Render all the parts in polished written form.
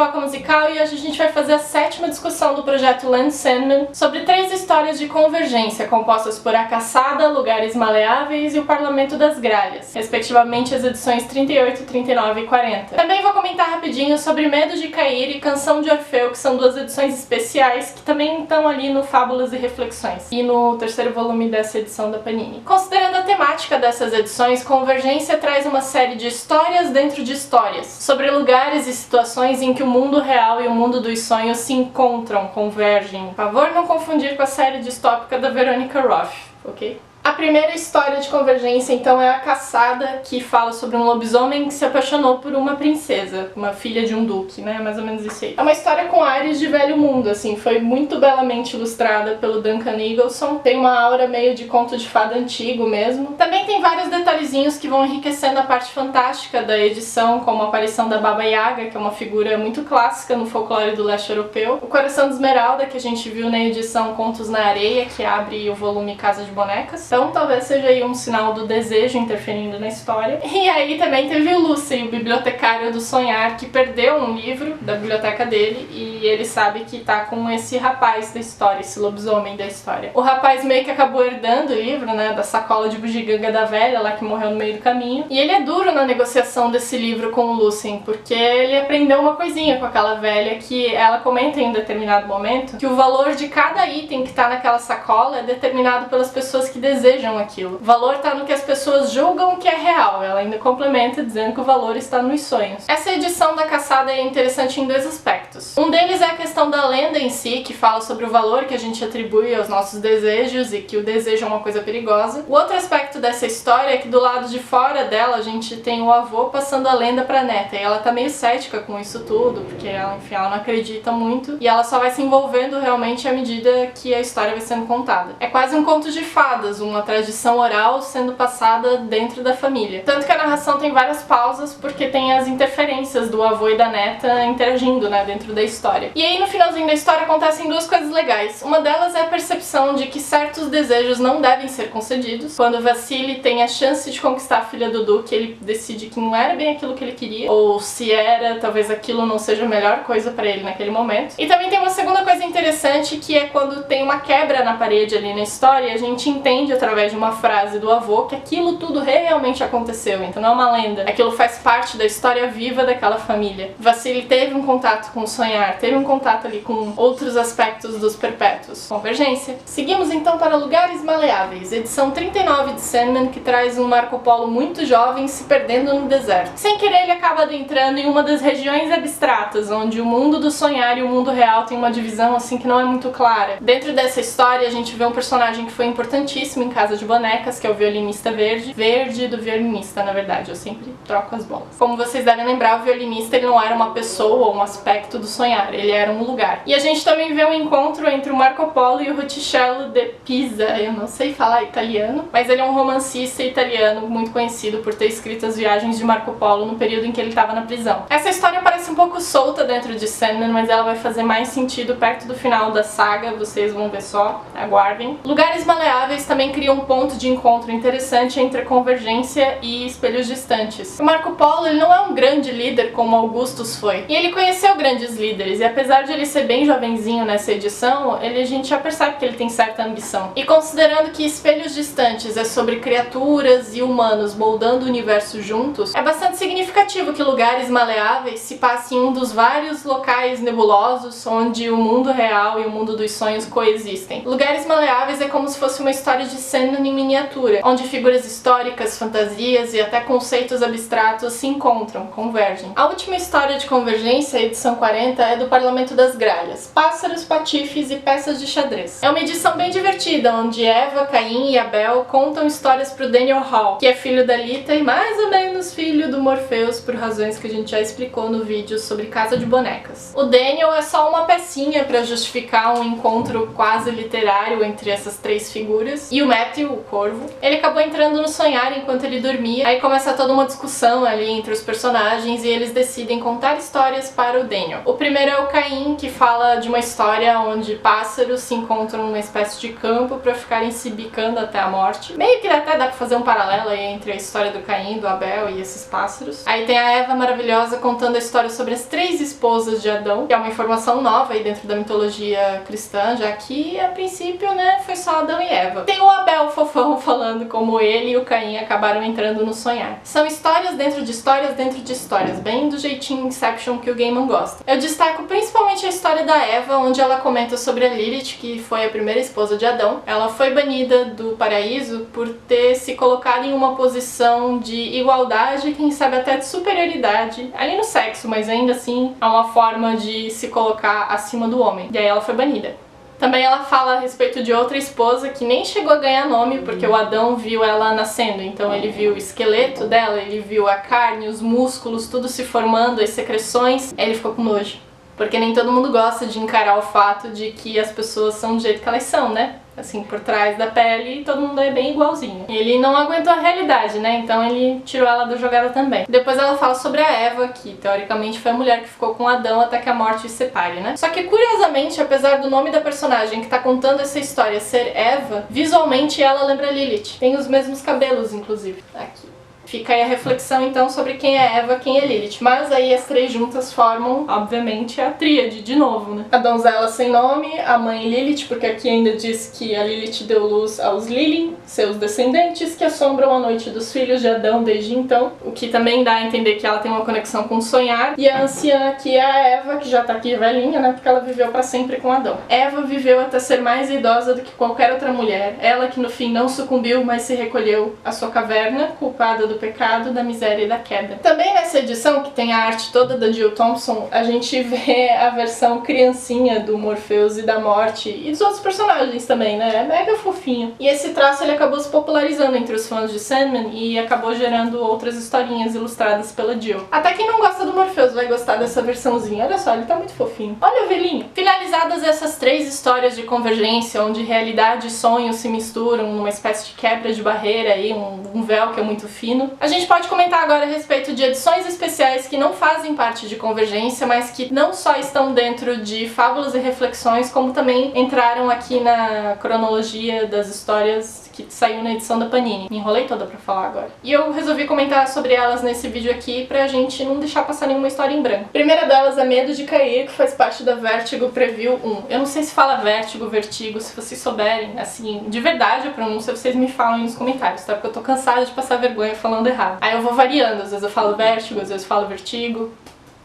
Pipoca Musical e hoje a gente vai fazer a 7ª discussão do projeto Land Sandman sobre 3 histórias de convergência compostas por A Caçada, Lugares Maleáveis e O Parlamento das Gralhas, respectivamente as edições 38, 39 e 40. Também vou comentar rapidinho sobre Medo de Cair e Canção de Orfeu, que são 2 edições especiais que também estão ali no Fábulas e Reflexões e no 3º volume dessa edição da Panini. Considerando a temática dessas edições, Convergência traz uma série de histórias dentro de histórias, sobre lugares e situações em que o mundo real e o mundo dos sonhos se encontram, convergem. Por favor, não confundir com a série distópica da Veronica Roth, ok? A primeira história de convergência, então, é A Caçada, que fala sobre um lobisomem que se apaixonou por uma princesa, uma filha de um duque, né? Mais ou menos isso aí. É uma história com ares de velho mundo, assim, foi muito belamente ilustrada pelo Duncan Eagleson. Tem uma aura meio de conto de fada antigo mesmo. Também tem vários detalhezinhos que vão enriquecendo a parte fantástica da edição, como a aparição da Baba Yaga, que é uma figura muito clássica no folclore do leste europeu. O Coração de Esmeralda, que a gente viu na edição Contos na Areia, que abre o volume Casa de Bonecas. Então talvez seja aí um sinal do desejo interferindo na história. E aí também teve o Lucien, o bibliotecário do sonhar, que perdeu um livro da biblioteca dele e ele sabe que tá com esse rapaz da história, esse lobisomem da história. O rapaz meio que acabou herdando o livro, né, da sacola de bugiganga da velha lá que morreu no meio do caminho. E ele é duro na negociação desse livro com o Lucien, porque ele aprendeu uma coisinha com aquela velha que ela comenta em um determinado momento que o valor de cada item que tá naquela sacola é determinado pelas pessoas que desejam aquilo. O valor tá no que as pessoas julgam que é real. Ela ainda complementa dizendo que o valor está nos sonhos. Essa edição da Caçada é interessante em 2 aspectos. Um deles é a questão da lenda em si, que fala sobre o valor que a gente atribui aos nossos desejos e que o desejo é uma coisa perigosa. O outro aspecto dessa história é que do lado de fora dela a gente tem o avô passando a lenda pra neta e ela tá meio cética com isso tudo, porque ela, enfim, ela não acredita muito e ela só vai se envolvendo realmente à medida que a história vai sendo contada. É quase um conto de fadas, uma tradição oral sendo passada dentro da família. Tanto que a narração tem várias pausas porque tem as interferências do avô e da neta interagindo, né, dentro da história. E aí no finalzinho da história acontecem 2 coisas legais. Uma delas é a percepção de que certos desejos não devem ser concedidos. Quando Vassili tem a chance de conquistar a filha do duque, ele decide que não era bem aquilo que ele queria, ou se era, talvez aquilo não seja a melhor coisa pra ele naquele momento. E também tem uma segunda coisa interessante, que é quando tem uma quebra na parede ali na história, a gente entende através de uma frase do avô que aquilo tudo realmente aconteceu, então não é uma lenda. Aquilo faz parte da história viva daquela família. Vassili teve um contato com o sonhar, teve um contato ali com outros aspectos dos perpétuos. Convergência. Seguimos então para Lugares Maleáveis, edição 39 de Sandman, que traz um Marco Polo muito jovem se perdendo no deserto. Sem querer ele acaba adentrando em uma das regiões abstratas, onde o mundo do sonhar e o mundo real tem uma divisão assim que não é muito clara. Dentro dessa história a gente vê um personagem que foi importantíssimo em Casa de Bonecas, que é o violinista verde. Verde do violinista, na verdade, eu sempre troco as bolas. Como vocês devem lembrar, o violinista ele não era uma pessoa ou um aspecto do sonhar, ele era um lugar. E a gente também vê um encontro entre o Marco Polo e o Ruticello de Pisa, eu não sei falar italiano, mas ele é um romancista italiano muito conhecido por ter escrito as viagens de Marco Polo no período em que ele estava na prisão. Essa história parece um pouco solta dentro de Sandman, mas ela vai fazer mais sentido perto do final da saga, vocês vão ver só, aguardem. Lugares Maleáveis também cria um ponto de encontro interessante entre a convergência e espelhos distantes. O Marco Polo ele não é um grande líder como Augustus foi, e ele conheceu grandes líderes, e apesar de ele ser bem jovenzinho nessa edição, a gente já percebe que ele tem certa ambição. E considerando que Espelhos Distantes é sobre criaturas e humanos moldando o universo juntos, é bastante significativo que Lugares Maleáveis se passe em um dos vários locais nebulosos onde o mundo real e o mundo dos sonhos coexistem. Lugares Maleáveis é como se fosse uma história de Sandman em miniatura, onde figuras históricas, fantasias e até conceitos abstratos se encontram, convergem. A última história de convergência, a edição 40, é do Parlamento das Gralhas, Pássaros, Patifes e Peças de Xadrez. É uma edição bem divertida, onde Eva, Caim e Abel contam histórias pro Daniel Hall, que é filho da Lita e mais ou menos filho do Morpheus, por razões que a gente já explicou no vídeo sobre Casa de Bonecas. O Daniel é só uma pecinha para justificar um encontro quase literário entre essas 3 figuras, e o réptil, o corvo. Ele acabou entrando no sonhar enquanto ele dormia. Aí começa toda uma discussão ali entre os personagens e eles decidem contar histórias para o Daniel. O primeiro é o Caim, que fala de uma história onde pássaros se encontram numa espécie de campo para ficarem se bicando até a morte. Meio que até dá pra fazer um paralelo aí entre a história do Caim, do Abel e esses pássaros. Aí tem a Eva maravilhosa contando a história sobre as 3 esposas de Adão, que é uma informação nova aí dentro da mitologia cristã, já que a princípio, né, foi só Adão e Eva. Tem o Abel fofão falando como ele e o Caim acabaram entrando no sonhar. São histórias dentro de histórias, bem do jeitinho Inception que o Gaiman gosta. Eu destaco principalmente a história da Eva, onde ela comenta sobre a Lilith, que foi a primeira esposa de Adão. Ela foi banida do paraíso por ter se colocado em uma posição de igualdade, quem sabe até de superioridade, ali no sexo, mas ainda assim é uma forma de se colocar acima do homem. E aí ela foi banida. Também ela fala a respeito de outra esposa que nem chegou a ganhar nome, porque o Adão viu ela nascendo. Então ele viu o esqueleto dela, ele viu a carne, os músculos, tudo se formando, as secreções. Aí ele ficou com nojo. Porque nem todo mundo gosta de encarar o fato de que as pessoas são do jeito que elas são, né? Assim, por trás da pele, todo mundo é bem igualzinho. Ele não aguentou a realidade, né? Então ele tirou ela da jogada também. Depois ela fala sobre a Eva, que teoricamente foi a mulher que ficou com Adão até que a morte os separe, né? Só que curiosamente, apesar do nome da personagem que tá contando essa história ser Eva, visualmente ela lembra Lilith. Tem os mesmos cabelos, inclusive. Aqui. Fica aí a reflexão, então, sobre quem é Eva, quem é Lilith. Mas aí as 3 juntas formam, obviamente, a tríade, de novo, né? A donzela sem nome, a mãe Lilith, porque aqui ainda diz que a Lilith deu luz aos Lilin, seus descendentes, que assombram a noite dos filhos de Adão desde então. O que também dá a entender que ela tem uma conexão com o sonhar. E a anciã aqui é a Eva, que já tá aqui velhinha, né? Porque ela viveu pra sempre com Adão. Eva viveu até ser mais idosa do que qualquer outra mulher. Ela que no fim não sucumbiu, mas se recolheu à sua caverna, culpada do pecado, da miséria e da queda. Também nessa edição, que tem a arte toda da Jill Thompson, a gente vê a versão criancinha do Morpheus e da Morte, e dos outros personagens também, né? É mega fofinho. E esse traço ele acabou se popularizando entre os fãs de Sandman e acabou gerando outras historinhas ilustradas pela Jill. Até quem não gosta do Morpheus vai gostar dessa versãozinha. Olha só, ele tá muito fofinho. Olha o velhinho. Finalizadas essas 3 histórias de convergência, onde realidade e sonho se misturam numa espécie de quebra de barreira aí, um véu que é muito fino, a gente pode comentar agora a respeito de edições especiais que não fazem parte de Convergência, mas que não só estão dentro de Fábulas e Reflexões, como também entraram aqui na cronologia das histórias que saiu na edição da Panini. Me enrolei toda pra falar agora. E eu resolvi comentar sobre elas nesse vídeo aqui pra gente não deixar passar nenhuma história em branco. A primeira delas é Medo de Cair, que faz parte da Vertigo Preview 1. Eu não sei se fala Vertigo, se vocês souberem, assim, de verdade a pronúncia, vocês me falam aí nos comentários, tá? Porque eu tô cansada de passar vergonha falando errado. Aí eu vou variando, às vezes eu falo Vertigo, às vezes eu falo Vertigo.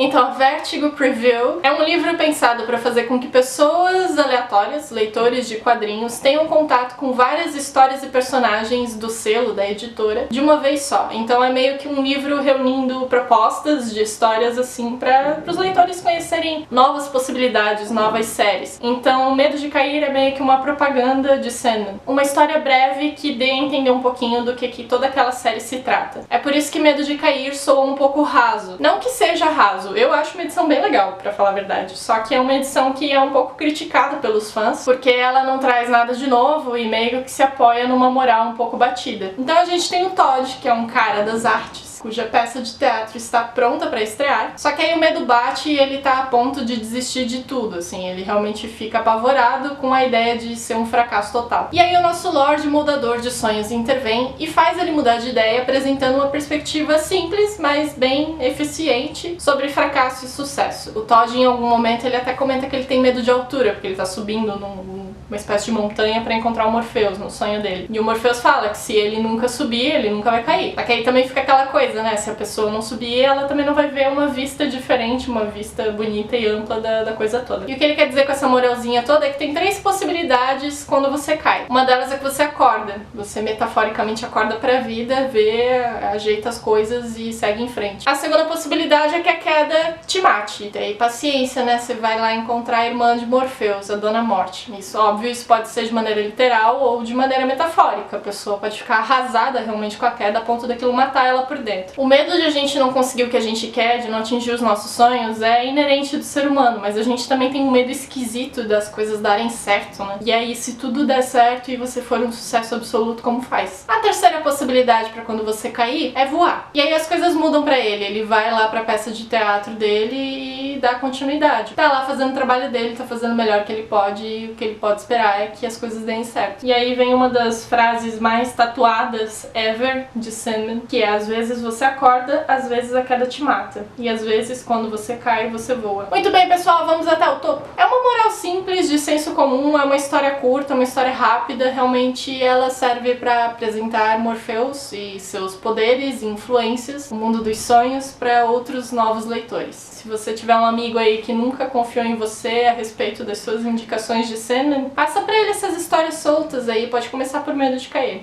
Então, Vertigo Preview é um livro pensado para fazer com que pessoas aleatórias, leitores de quadrinhos, tenham contato com várias histórias e personagens do selo, da editora, de uma vez só. Então é meio que um livro reunindo propostas de histórias, assim, para os leitores conhecerem novas possibilidades, novas séries. Então, Medo de Cair é meio que uma propaganda de Sandman. Uma história breve que dê a entender um pouquinho do que toda aquela série se trata. É por isso que Medo de Cair soa um pouco raso. Não que seja raso, eu acho uma edição bem legal, pra falar a verdade. Só que é uma edição que é um pouco criticada pelos fãs, porque ela não traz nada de novo e meio que se apoia numa moral um pouco batida. Então a gente tem o Todd, que é um cara das artes, cuja peça de teatro está pronta pra estrear, só que aí o medo bate e ele tá a ponto de desistir de tudo, assim, ele realmente fica apavorado com a ideia de ser um fracasso total. E aí o nosso Lorde Moldador de Sonhos intervém e faz ele mudar de ideia, apresentando uma perspectiva simples, mas bem eficiente, sobre fracasso e sucesso. O Todd, em algum momento, ele até comenta que ele tem medo de altura, porque ele tá subindo numa espécie de montanha pra encontrar o Morpheus, no sonho dele. E o Morpheus fala que se ele nunca subir, ele nunca vai cair. Só que aí também fica aquela coisa, né? Se a pessoa não subir, ela também não vai ver uma vista diferente, uma vista bonita e ampla da coisa toda. E o que ele quer dizer com essa moralzinha toda é que tem 3 possibilidades quando você cai. Uma delas é que você acorda. Você metaforicamente acorda pra vida, vê, ajeita as coisas e segue em frente. A segunda possibilidade é que a queda te mate. E daí paciência, né? Você vai lá encontrar a irmã de Morpheus, a Dona Morte. Isso, óbvio, Óbvio, isso pode ser de maneira literal ou de maneira metafórica. A pessoa pode ficar arrasada realmente com a queda a ponto daquilo matar ela por dentro. O medo de a gente não conseguir o que a gente quer, de não atingir os nossos sonhos, é inerente do ser humano, mas a gente também tem um medo esquisito das coisas darem certo, né? E aí, se tudo der certo e você for um sucesso absoluto, como faz? A terceira possibilidade pra quando você cair é voar. E aí as coisas mudam pra ele. Ele vai lá pra peça de teatro dele e dá continuidade. Tá lá fazendo o trabalho dele, tá fazendo o melhor que ele pode, e o que ele pode esperar é que as coisas deem certo. E aí vem uma das frases mais tatuadas ever de Sandman, que é: às vezes você acorda, às vezes a queda te mata. E às vezes, quando você cai, você voa. Muito bem, pessoal, vamos até o topo. É uma moral simples, de senso comum, é uma história curta, uma história rápida. Realmente ela serve pra apresentar Morpheus e seus poderes e influências, o mundo dos sonhos, para outros novos leitores. Se você tiver um amigo aí que nunca confiou em você a respeito das suas indicações de Sandman, passa pra ele essas histórias soltas aí, pode começar por Medo de Cair.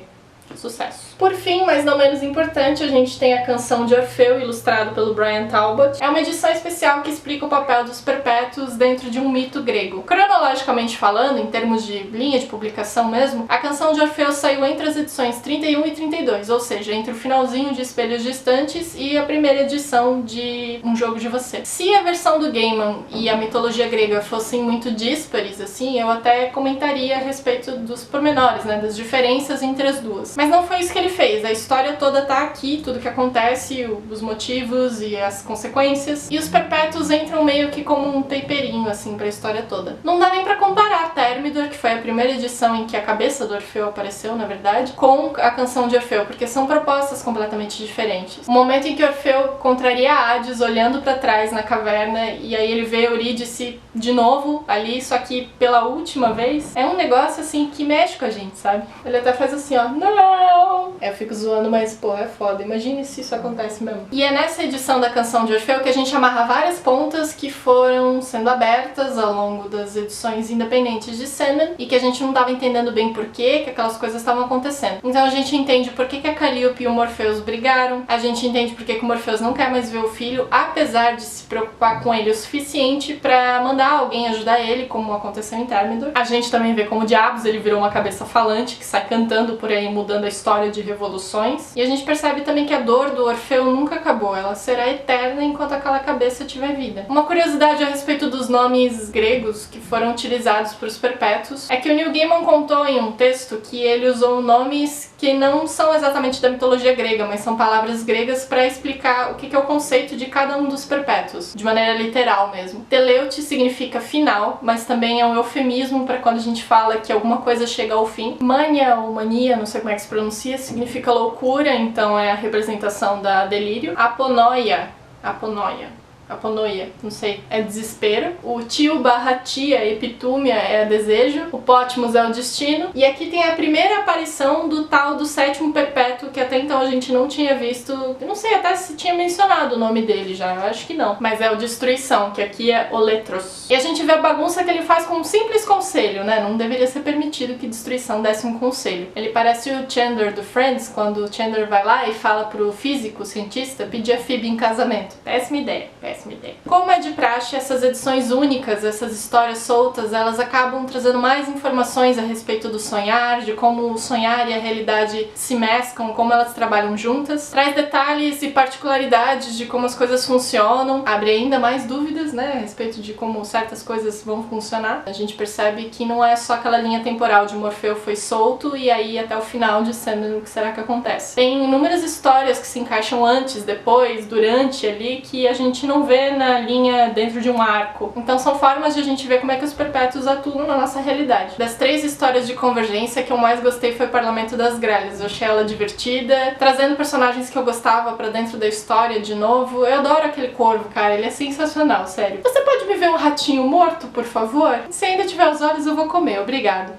Sucesso. Por fim, mas não menos importante, a gente tem a Canção de Orfeu, ilustrado pelo Brian Talbot. É uma edição especial que explica o papel dos perpétuos dentro de um mito grego. Cronologicamente falando, em termos de linha de publicação mesmo, a Canção de Orfeu saiu entre as edições 31 e 32, ou seja, entre o finalzinho de Espelhos Distantes e a primeira edição de Um Jogo de Você. Se a versão do Gaiman e a mitologia grega fossem muito díspares, assim, eu até comentaria a respeito dos pormenores, né, das diferenças entre as duas. Mas não foi isso que ele fez. A história toda tá aqui, tudo que acontece, os motivos e as consequências. E os perpétuos entram meio que como um temperinho, assim, pra história toda. Não dá nem pra comparar Thermidor, que foi a primeira edição em que a cabeça do Orfeu apareceu, na verdade, com a Canção de Orfeu, porque são propostas completamente diferentes. O momento em que Orfeu contraria Hades olhando pra trás na caverna, e aí ele vê Eurídice de novo ali, só que pela última vez, é um negócio, assim, que mexe com a gente, sabe? Ele até faz assim, ó, não! Eu fico zoando, mas, pô, é foda. Imagine se isso acontece mesmo. E é nessa edição da Canção de Orfeu que a gente amarra várias pontas que foram sendo abertas ao longo das edições independentes de Sandman e que a gente não tava entendendo bem por que aquelas coisas estavam acontecendo. Então a gente entende por que a Calliope e o Morpheus brigaram, a gente entende por que o Morpheus não quer mais ver o filho, apesar de se preocupar com ele o suficiente pra mandar alguém ajudar ele, como aconteceu em Thermidor. A gente também vê como diabos ele virou uma cabeça falante que sai cantando por aí, mudando a história de revoluções. E a gente percebe também que a dor do Orfeu nunca acabou, ela será eterna enquanto aquela cabeça tiver vida. Uma curiosidade a respeito dos nomes gregos que foram utilizados para os perpétuos é que o Neil Gaiman contou em um texto que ele usou nomes que não são exatamente da mitologia grega, mas são palavras gregas para explicar o que é o conceito de cada um dos perpétuos, de maneira literal mesmo. Teleute significa final, mas também é um eufemismo para quando a gente fala que alguma coisa chega ao fim. Mania ou mania, não sei como é que se pronuncia, significa loucura, então é a representação da delírio. Aponoia, não sei, é desespero. O tio barra tia, epitúmia, é desejo. O pótimos é o destino. E aqui tem a primeira aparição do tal do sétimo perpétuo, que até então a gente não tinha visto. Eu não sei até se tinha mencionado o nome dele já, eu acho que não. Mas é o Destruição, que aqui é Oletros. E a gente vê a bagunça que ele faz com um simples conselho, né? Não deveria ser permitido que Destruição desse um conselho. Ele parece o Chandler do Friends, quando o Chandler vai lá e fala pro físico, cientista, pedir a Phoebe em casamento. Péssima ideia. Como é de praxe, essas edições únicas, essas histórias soltas, elas acabam trazendo mais informações a respeito do sonhar, de como o sonhar e a realidade se mesclam, como elas trabalham juntas. Traz detalhes e particularidades de como as coisas funcionam, abre ainda mais dúvidas, né, a respeito de como certas coisas vão funcionar. A gente percebe que não é só aquela linha temporal de Morfeu foi solto e aí até o final de Sandman o que será que acontece. Tem inúmeras histórias que se encaixam antes, depois, durante ali, que a gente não vê na linha dentro de um arco. Então são formas de a gente ver como é que os perpétuos atuam na nossa realidade. Das 3 histórias de convergência, que eu mais gostei foi Parlamento das Gralhas. Eu achei ela divertida, trazendo personagens que eu gostava pra dentro da história de novo. Eu adoro aquele corvo, cara, ele é sensacional, sério. Você pode me ver um ratinho morto, por favor? Se ainda tiver os olhos, eu vou comer, obrigado.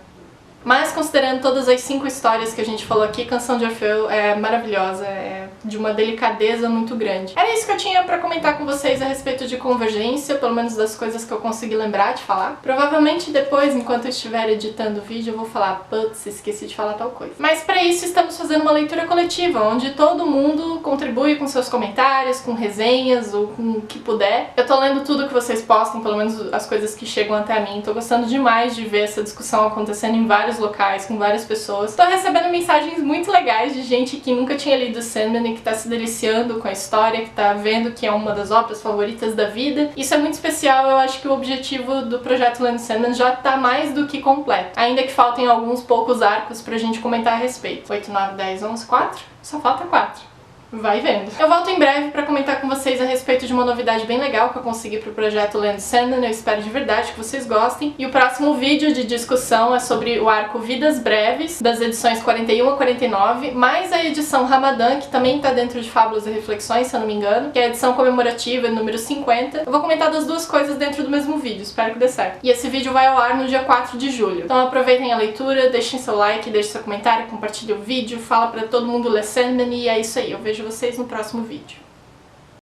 Mas considerando todas as 5 histórias que a gente falou aqui, Canção de Orfeu é maravilhosa, é de uma delicadeza muito grande. Era isso que eu tinha pra comentar com vocês a respeito de Convergência, pelo menos das coisas que eu consegui lembrar de falar. Provavelmente depois, enquanto eu estiver editando o vídeo, eu vou falar, putz, esqueci de falar tal coisa. Mas pra isso estamos fazendo uma leitura coletiva, onde todo mundo contribui com seus comentários, com resenhas ou com o que puder. Eu tô lendo tudo que vocês postam, pelo menos as coisas que chegam até mim. Tô gostando demais de ver essa discussão acontecendo em vários locais, com várias pessoas. Tô recebendo mensagens muito legais de gente que nunca tinha lido Sandman e que tá se deliciando com a história, que tá vendo que é uma das obras favoritas da vida. Isso é muito especial, eu acho que o objetivo do projeto Land Sandman já tá mais do que completo. Ainda que faltem alguns poucos arcos pra gente comentar a respeito. 8, 9, 10, 11, 4? Só falta 4. Vai vendo. Eu volto em breve pra comentar com vocês a respeito de uma novidade bem legal que eu consegui pro projeto Land Sandman. Eu espero de verdade que vocês gostem. E o próximo vídeo de discussão é sobre o arco Vidas Breves, das edições 41 a 49, mais a edição Ramadã, que também tá dentro de Fábulas e Reflexões, se eu não me engano, que é a edição comemorativa número 50. Eu vou comentar das duas coisas dentro do mesmo vídeo, espero que dê certo. E esse vídeo vai ao ar no dia 4 de julho. Então aproveitem a leitura, deixem seu like, deixem seu comentário, compartilhem o vídeo, fala pra todo mundo ler Sandman e é isso aí. Eu vejo vocês no próximo vídeo.